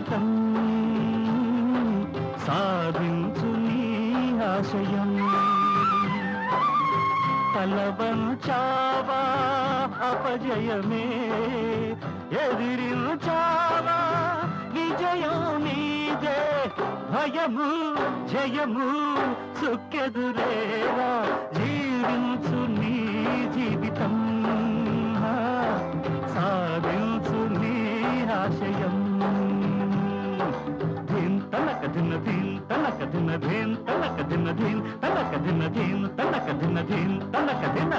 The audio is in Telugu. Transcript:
జీవితం సాధించు నీ ఆశయం తలవంచావా అపజయమే ఎదిరించావా విజయం నీదే భయము జయము సుఖ్యదురేరా జీవించు నీ జీవితం సాధించు నీ ఆశయం ధీన్ తనక ధిన ధీన్ తనక ధిన ధీన్ తనక ధిన ధీన్ తనక ధిన ధీన్ తనక ధిన ధీన్ తనక ధిన